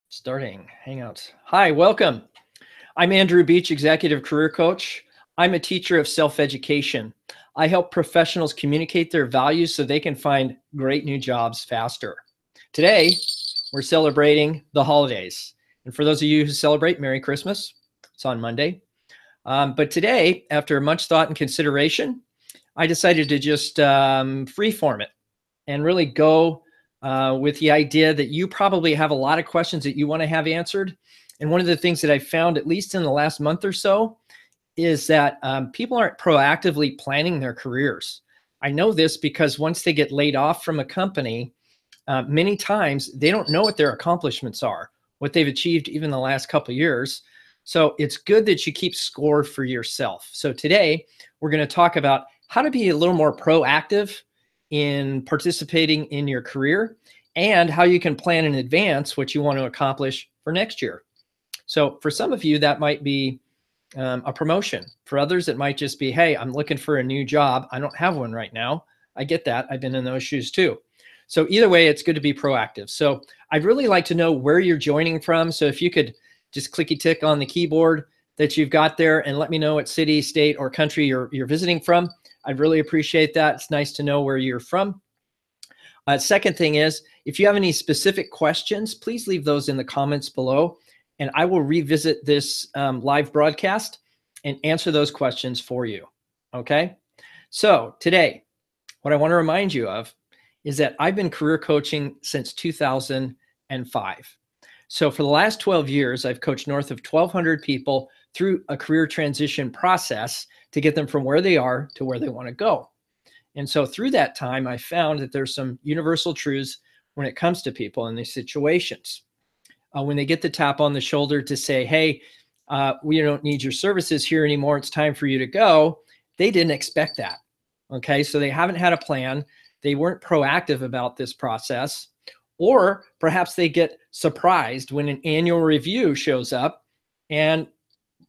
Starting Hangouts. Hi, welcome. I'm Andrew Beach, Executive Career Coach. I'm a teacher of self-education. I help professionals communicate their values so they can find great new jobs faster. Today, we're celebrating the holidays. And for those of you who celebrate, Merry Christmas. It's on Monday. But today, after much thought and consideration, I decided to just freeform it and really go with the idea that you probably have a lot of questions that you want to have answered. And one of the things that I found, at least in the last month or so, is that people aren't proactively planning their careers. I know this because once they get laid off from a company, many times they don't know what their accomplishments are, what they've achieved even the last couple of years. So it's good that you keep score for yourself. So today we're going to talk about how to be a little more proactive in participating in your career and how you can plan in advance what you want to accomplish for next year. So for some of you, that might be a promotion. For others, it might just be, hey, I'm looking for a new job. I don't have one right now. I get that. I've been in those shoes too. So either way, it's good to be proactive. So I'd really like to know where you're joining from. So if you could just clicky tick on the keyboard that you've got there and let me know what city, state, or country you're visiting from. I'd really appreciate that. It's nice to know where you're from. Second thing is, if you have any specific questions, please leave those in the comments below, and I will revisit this live broadcast and answer those questions for you. Okay? So today, what I want to remind you of is that I've been career coaching since 2005. So for the last 12 years, I've coached north of 1,200 people through a career transition process to get them from where they are to where they want to go. And so through that time, I found that there's some universal truths when it comes to people in these situations. When they get the tap on the shoulder to say, hey, we don't need your services here anymore, it's time for you to go, they didn't expect that. Okay, so they haven't had a plan. They weren't proactive about this process. Or perhaps they get surprised when an annual review shows up and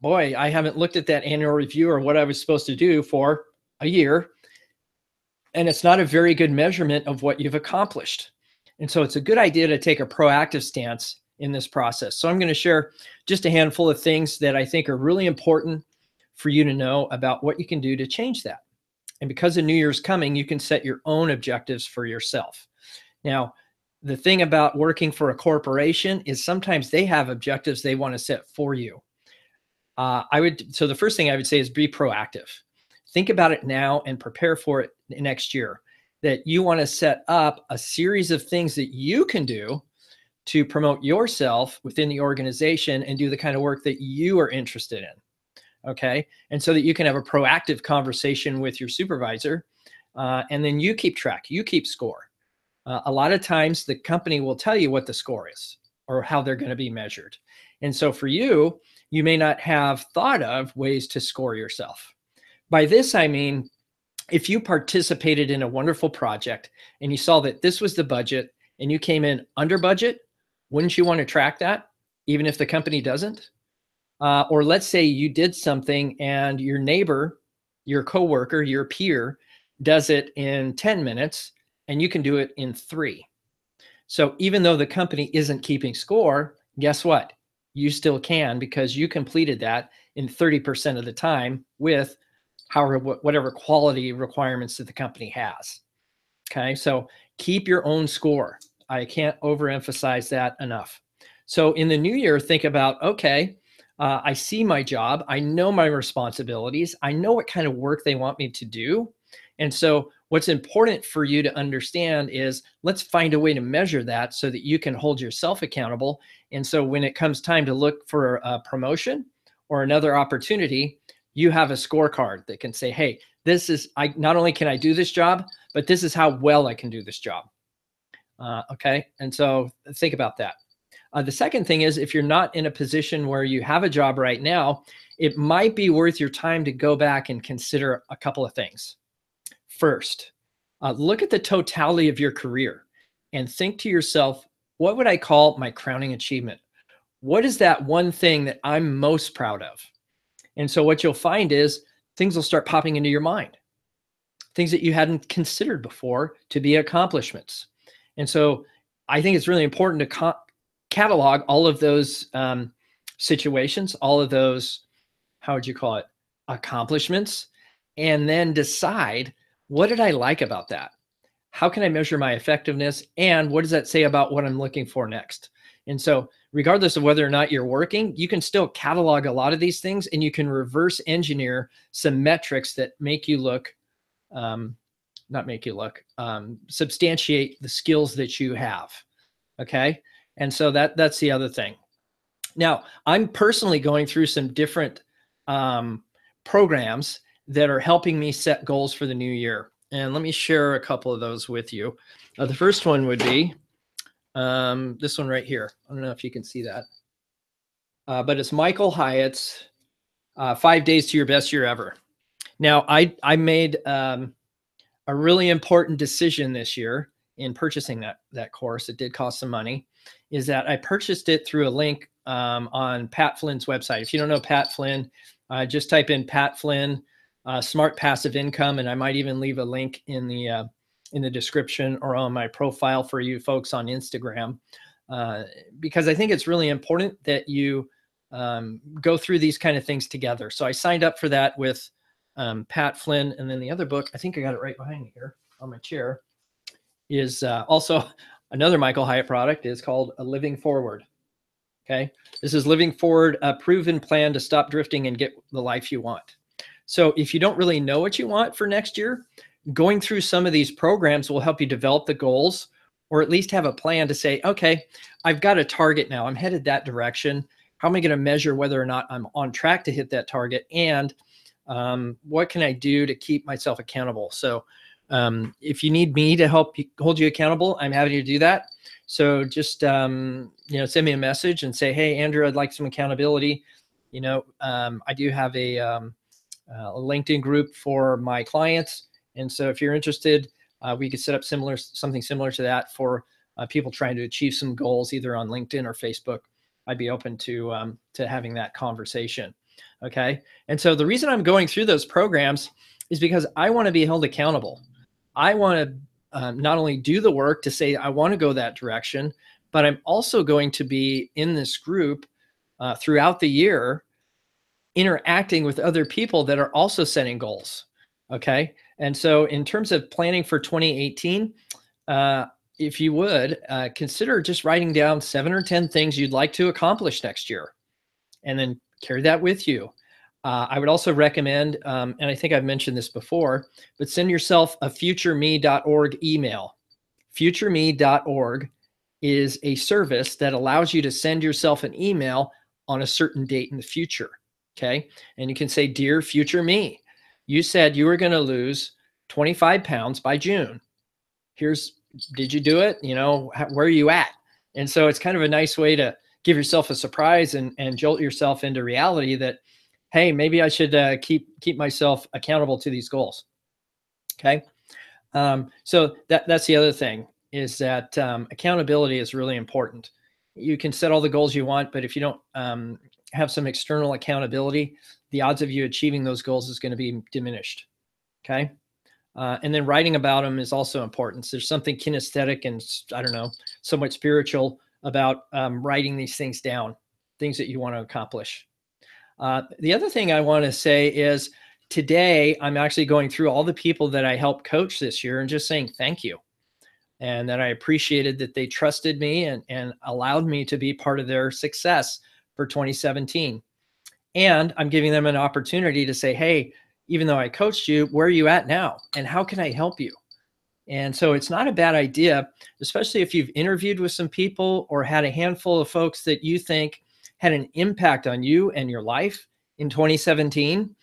boy, I haven't looked at that annual review or what I was supposed to do for a year. And it's not a very good measurement of what you've accomplished. And so it's a good idea to take a proactive stance in this process. So I'm going to share just a handful of things that I think are really important for you to know about what you can do to change that. And because the new year's coming, you can set your own objectives for yourself. Now, the thing about working for a corporation is sometimes they have objectives they want to set for you. So the first thing I would say is be proactive. Think about it now and prepare for it next year, that you want to set up a series of things that you can do to promote yourself within the organization and do the kind of work that you are interested in. Okay. And so that you can have a proactive conversation with your supervisor, and then you keep track, you keep score. A lot of times the company will tell you what the score is or how they're going to be measured. And so for you, you may not have thought of ways to score yourself. By this, I mean, if you participated in a wonderful project and you saw that this was the budget and you came in under budget, wouldn't you want to track that even if the company doesn't? Or let's say you did something and your neighbor, your coworker, your peer does it in 10 minutes and you can do it in 3. So even though the company isn't keeping score, guess what? You still can because you completed that in 30% of the time with whatever quality requirements that the company has. Okay, so keep your own score. I can't overemphasize that enough. So in the new year, think about, okay, I see my job. I know my responsibilities. I know what kind of work they want me to do. And so what's important for you to understand is let's find a way to measure that so that you can hold yourself accountable. And so when it comes time to look for a promotion or another opportunity, you have a scorecard that can say, hey, not only can I do this job, but this is how well I can do this job. Okay, and so think about that. The second thing is, if you're not in a position where you have a job right now, it might be worth your time to go back and consider a couple of things. First, look at the totality of your career and think to yourself, what would I call my crowning achievement? What is that one thing that I'm most proud of? And so what you'll find is things will start popping into your mind, things that you hadn't considered before to be accomplishments. And so I think it's really important to catalog all of those situations, all of those, how would you call it, accomplishments, and then decide, what did I like about that? How can I measure my effectiveness? And what does that say about what I'm looking for next? And so regardless of whether or not you're working, you can still catalog a lot of these things, and you can reverse engineer some metrics that make you look, not make you look, substantiate the skills that you have. Okay. And so that's the other thing. Now, I'm personally going through some different programs that are helping me set goals for the new year. And let me share a couple of those with you. The first one would be this one right here. I don't know if you can see that, but it's Michael Hyatt's 5 Days to Your Best Year Ever. Now, I made a really important decision this year in purchasing that course. It did cost some money. Is that I purchased it through a link on Pat Flynn's website. If you don't know Pat Flynn, just type in Pat Flynn Smart Passive Income, and I might even leave a link in the description or on my profile for you folks on Instagram, because I think it's really important that you go through these kind of things together. So I signed up for that with Pat Flynn, and then the other book, I think I got it right behind me here on my chair, is also another Michael Hyatt product, is called Living Forward. Okay, this is Living Forward, a proven plan to stop drifting and get the life you want. So if you don't really know what you want for next year, going through some of these programs will help you develop the goals, or at least have a plan to say, okay, I've got a target now. I'm headed that direction. How am I going to measure whether or not I'm on track to hit that target? And what can I do to keep myself accountable? So if you need me to help hold you accountable, I'm happy to do that. So just, send me a message and say, hey, Andrew, I'd like some accountability. I do have a LinkedIn group for my clients. And so if you're interested, we could set up something similar to that for people trying to achieve some goals, either on LinkedIn or Facebook. I'd be open to having that conversation. Okay. And so the reason I'm going through those programs is because I want to be held accountable. I want to not only do the work to say I want to go that direction, but I'm also going to be in this group throughout the year, interacting with other people that are also setting goals. Okay. And so in terms of planning for 2018, if you would consider just writing down 7 or 10 things you'd like to accomplish next year, and then carry that with you. I would also recommend, and I think I've mentioned this before, but send yourself a futureme.org email. Futureme.org is a service that allows you to send yourself an email on a certain date in the future. Okay. And you can say, dear future me, you said you were going to lose 25 pounds by June. Did you do it? Where are you at? And so it's kind of a nice way to give yourself a surprise and jolt yourself into reality that, hey, maybe I should keep myself accountable to these goals. Okay. So that's the other thing, is that accountability is really important. You can set all the goals you want, but if you don't have some external accountability, the odds of you achieving those goals is going to be diminished. Okay. And then writing about them is also important. So there's something kinesthetic and, I don't know, somewhat spiritual about writing these things down, things that you want to accomplish. The other thing I want to say is, today I'm actually going through all the people that I helped coach this year and just saying thank you. And that I appreciated that they trusted me and allowed me to be part of their success for 2017. And I'm giving them an opportunity to say, hey, even though I coached you, where are you at now? And how can I help you? And so it's not a bad idea, especially if you've interviewed with some people or had a handful of folks that you think had an impact on you and your life in 2017,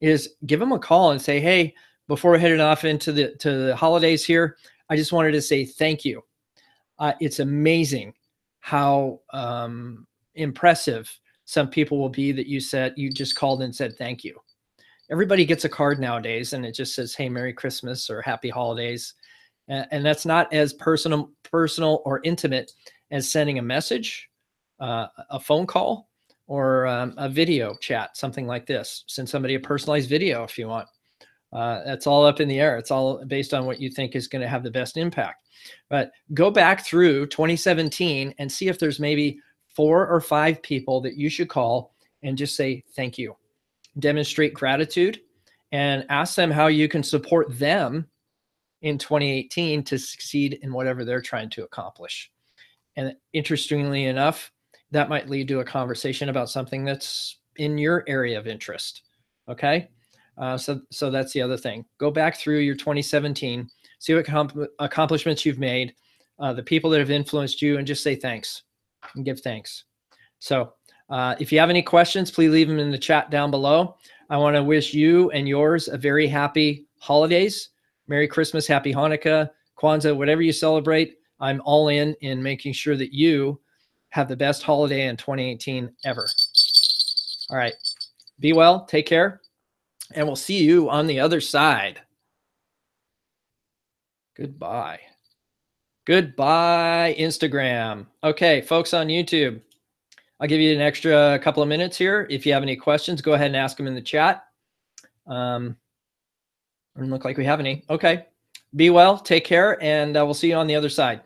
is give them a call and say, hey, before we're heading off into the holidays here, I just wanted to say thank you. It's amazing how impressive some people will be that you just called and said thank you. Everybody gets a card nowadays and it just says, hey, Merry Christmas or Happy Holidays. And that's not as personal or intimate as sending a message, a phone call, or a video chat, something like this. Send somebody a personalized video if you want. That's all up in the air. It's all based on what you think is going to have the best impact. But go back through 2017 and see if there's maybe 4 or 5 people that you should call and just say thank you. Demonstrate gratitude and ask them how you can support them in 2018 to succeed in whatever they're trying to accomplish. And interestingly enough, that might lead to a conversation about something that's in your area of interest. Okay. So that's the other thing. Go back through your 2017, see what accomplishments you've made, the people that have influenced you, and just say thanks and give thanks. So if you have any questions, please leave them in the chat down below. I want to wish you and yours a very happy holidays. Merry Christmas, Happy Hanukkah, Kwanzaa, whatever you celebrate. I'm all in making sure that you have the best holiday in 2018 ever. All right. Be well. Take care. And we'll see you on the other side. Goodbye. Goodbye, Instagram. Okay, folks on YouTube, I'll give you an extra couple of minutes here. If you have any questions, go ahead and ask them in the chat. Doesn't look like we have any. Okay. Be well. Take care. And we'll see you on the other side.